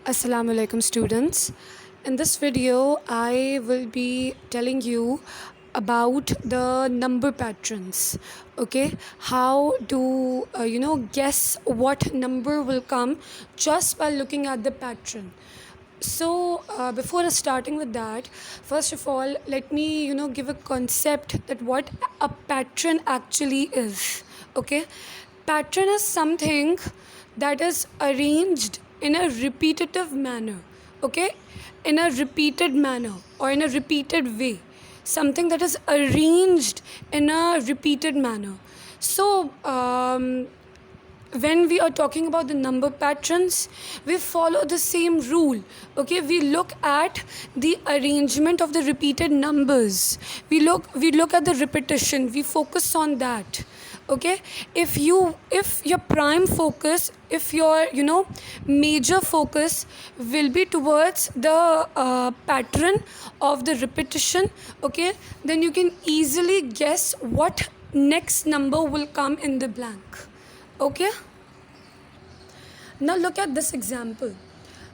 Assalamu alaikum students. In this video I will be telling you about the number patterns. Okay, how to guess what number will come just by looking at the pattern. So before starting with that, first of all let me give a concept that what a pattern actually is. Okay, pattern is something that is arranged in a repetitive manner. Okay, in a repeated manner or in a repeated way, something that is arranged in a repeated manner. So when we are talking about the number patterns, we follow the same rule. Okay, we look at the arrangement of the repeated numbers. We look at the repetition, we focus on that. Okay, if your prime focus, if your major focus will be towards the pattern of the repetition, okay, then you can easily guess what next number will come in the blank. Okay, now look at this example.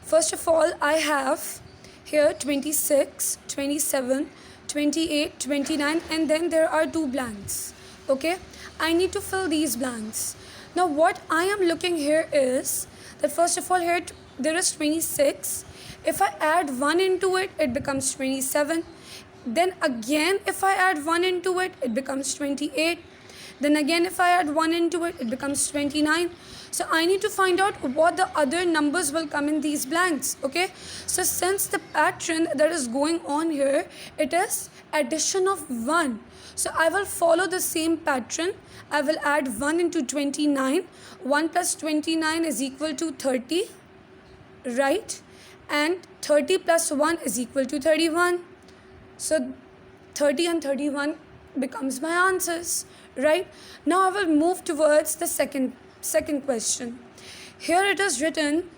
First of all, I have here 26, 27, 28, 29, and then there are two blanks. Okay, I need to fill these blanks. Now what I am looking here is that first of all here there is 26. If I add 1 into it, it becomes 27. Then again if I add 1 into it, it becomes 28. Then again if I add 1 into it, it becomes 29. So I need to find out what the other numbers will come in these blanks. Okay, so since the pattern that is going on here, it is addition of 1. So I will follow the same pattern. I will add 1 into 29. 1 plus 29 is equal to 30, right? And 30 plus 1 is equal to 31. So 30 and 31 becomes my answers, right? Now I will move towards the second question. Here it is written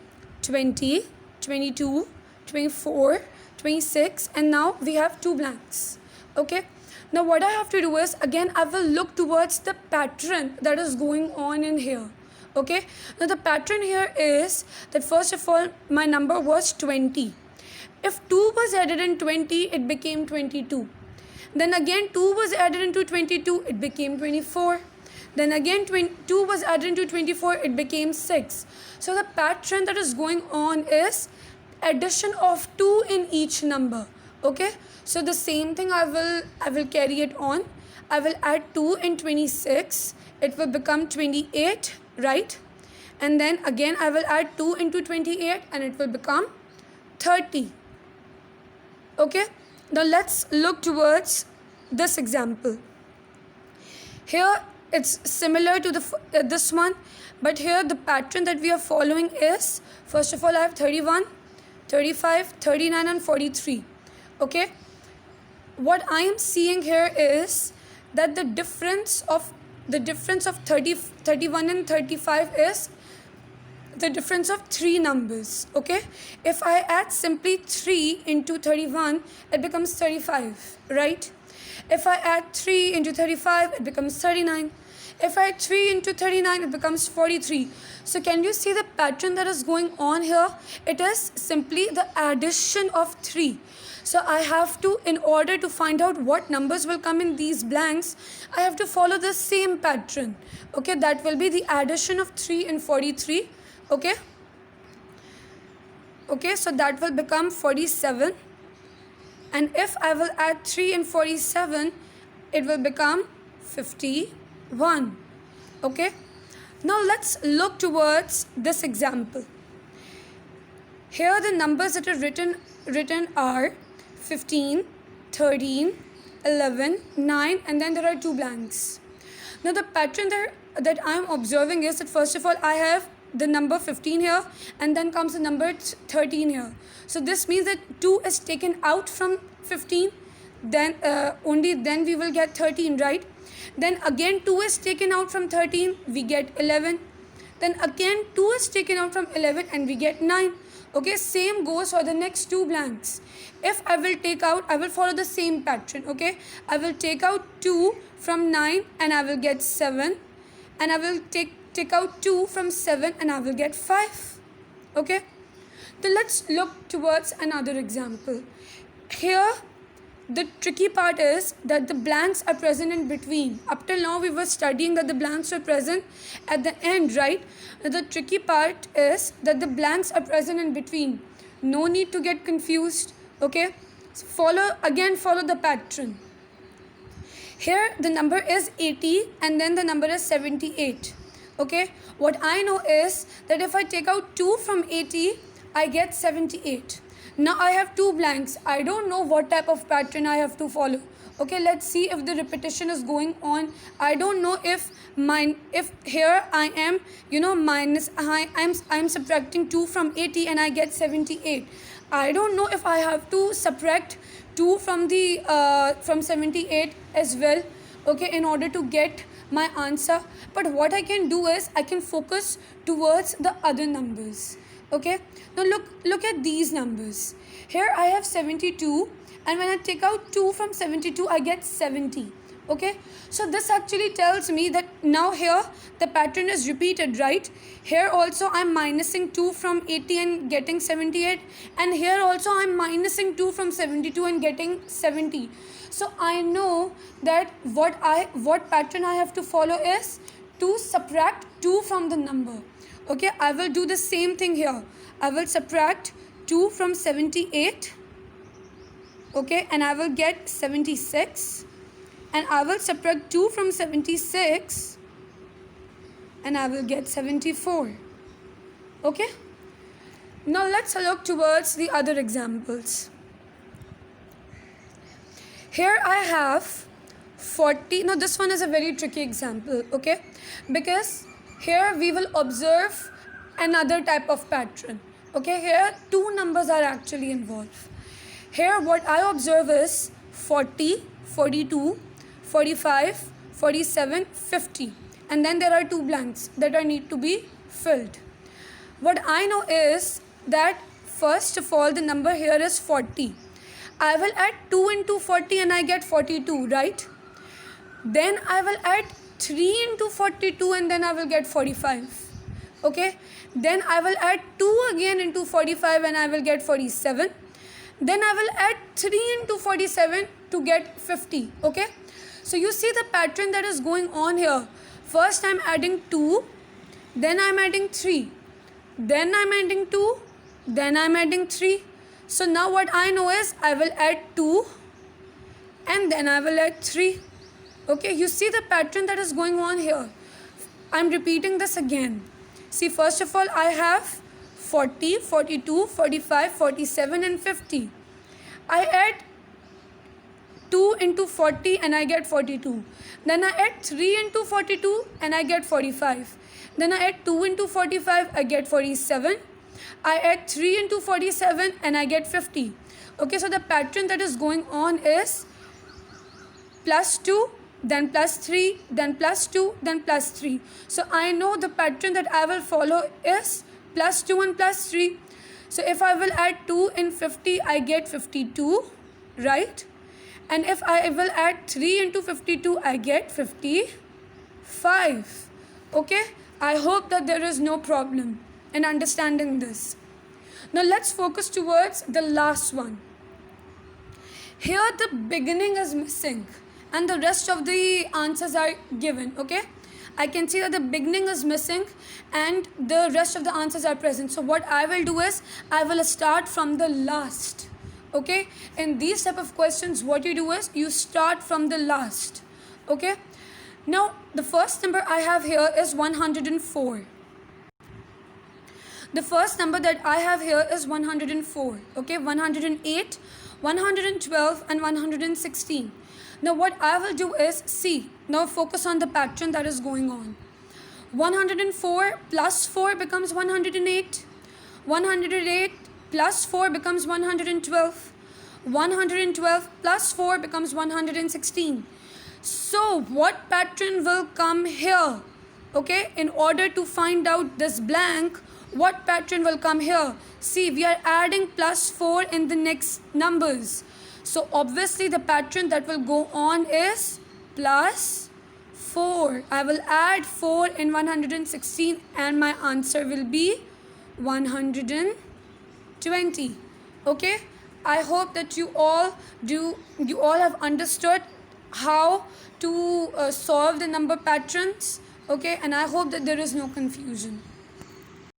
20, 22, 24, 26, and now we have two blanks. Okay, now what I have to do is, again I will look towards the pattern that is going on in here. Okay, now the pattern here is that first of all my number was 20. If 2 was added in 20, it became 22. Then again 2 was added into 22, it became 24. Then again 2 was added into 24, it became 6. So the pattern that is going on is addition of 2 in each number. Okay, so the same thing I will carry it on. I will add 2 in 26, it will become 28, right? And then again I will add 2 into 28 and it will become 30. Okay, now let's look towards this example. Here it's similar to this one, but here the pattern that we are following is, first of all I have 31, 35, 39 and 43. Okay, what I am seeing here is that the difference of 30, 31 and 35 is the difference of 3 numbers. Okay, if I add simply 3 into 31, it becomes 35, right? If I add 3 into 35, it becomes 39. If I add 3 into 39, it becomes 43. So can you see the pattern that is going on here? It is simply the addition of 3. So I have to, in order to find out what numbers will come in these blanks, I have to follow the same pattern. Okay, that will be the addition of 3 and 43. Okay, so that will become 47. And if I will add 3 and 47, it will become 51. Okay, now let's look towards this example. Here the numbers that are written are 15, 13, 11, 9, and then there are two blanks. Now the pattern that I am observing is that first of all I have the number 15 here, and then comes the number 13 here. So this means that 2 is taken out from 15, then only then we will get 13, right? Then again 2 is taken out from 13, we get 11. Then again 2 is taken out from 11 and we get 9. Okay, same goes for the next two blanks. If I will follow the same pattern. Okay, I will take out 2 from 9 and I will get 7, and I will take out 2 from 7 and I will get 5. Okay, So let's look towards another example. Here, the tricky part is that the blanks are present in between. Up till now, we were studying that the blanks were present at the end, right? The tricky part is that the blanks are present in between. No need to get confused, okay? Follow the pattern. Here, the number is 80 and then the number is 78, okay? What I know is that if I take out 2 from 80, I get 78. Now I have two blanks. I don't know what type of pattern I have to follow. Okay, let's see if the repetition is going on. I don't know if here I am, I'm subtracting 2 from 80 and I get 78. I don't know if I have to subtract 2 from the from 78 as well, okay, in order to get my answer. But what I can do is I can focus towards the other numbers. Okay, now look at these numbers. Here I have 72, and when I take out 2 from 72, I get 70. Okay, so this actually tells me that now here the pattern is repeated, right? Here also I'm minusing 2 from 80 and getting 78, and here also I'm minusing 2 from 72 and getting 70. So I know that what pattern I have to follow is to subtract 2 from the number. Okay, I will do the same thing here. I will subtract 2 from 78. Okay, and I will get 76. And I will subtract 2 from 76. And I will get 74. Okay. Now let's look towards the other examples. Here I have 40. Now this one is a very tricky example. Okay, because here we will observe another type of pattern. Okay, here two numbers are actually involved. Here what I observe is 40, 42, 45, 47, 50. And then there are two blanks that are need to be filled. What I know is that first of all the number here is 40. I will add 2 into 40 and I get 42, right? Then I will add 3 into 42 and then I will get 45. Okay, then I will add 2 again into 45 and I will get 47. Then I will add 3 into 47 to get 50. Okay, so you see the pattern that is going on here. First I'm adding 2, then I'm adding 3, then I'm adding 2, then I'm adding 3. So now what I know is I will add 2 and then I will add 3. Okay, you see the pattern that is going on here. I'm repeating this again. See, first of all, I have 40, 42, 45, 47 and 50. I add 2 into 40 and I get 42. Then I add 3 into 42 and I get 45. Then I add 2 into 45, I get 47. I add 3 into 47 and I get 50. Okay, so the pattern that is going on is plus 2, then plus 3, then plus 2, then plus 3. So I know the pattern that I will follow is plus 2 and plus 3. So if I will add 2 in 50, I get 52, right? And if I will add 3 into 52, I get 55. Okay, I hope that there is no problem in understanding this. Now let's focus towards the last one. Here the beginning is missing and the rest of the answers are given. Okay, I can see that the beginning is missing and the rest of the answers are present. So what I will do is I will start from the last. Okay, in these type of questions what you do is you start from the last. Okay, now the first number I have here is 104. The first number that I have here is 104. Okay, 108, 112 and 116. Now what I will do is see, now focus on the pattern that is going on. 104 plus 4 becomes 108. 108 plus 4 becomes 112. 112 plus 4 becomes 116. So what pattern will come here? Okay, in order to find out this blank, what pattern will come here? See, we are adding plus 4 in the next numbers. So obviously the pattern that will go on is plus 4. I will add 4 in 116 and my answer will be 116. 20. Okay, I hope that you all have understood how to solve the number patterns. Okay, and I hope that there is no confusion.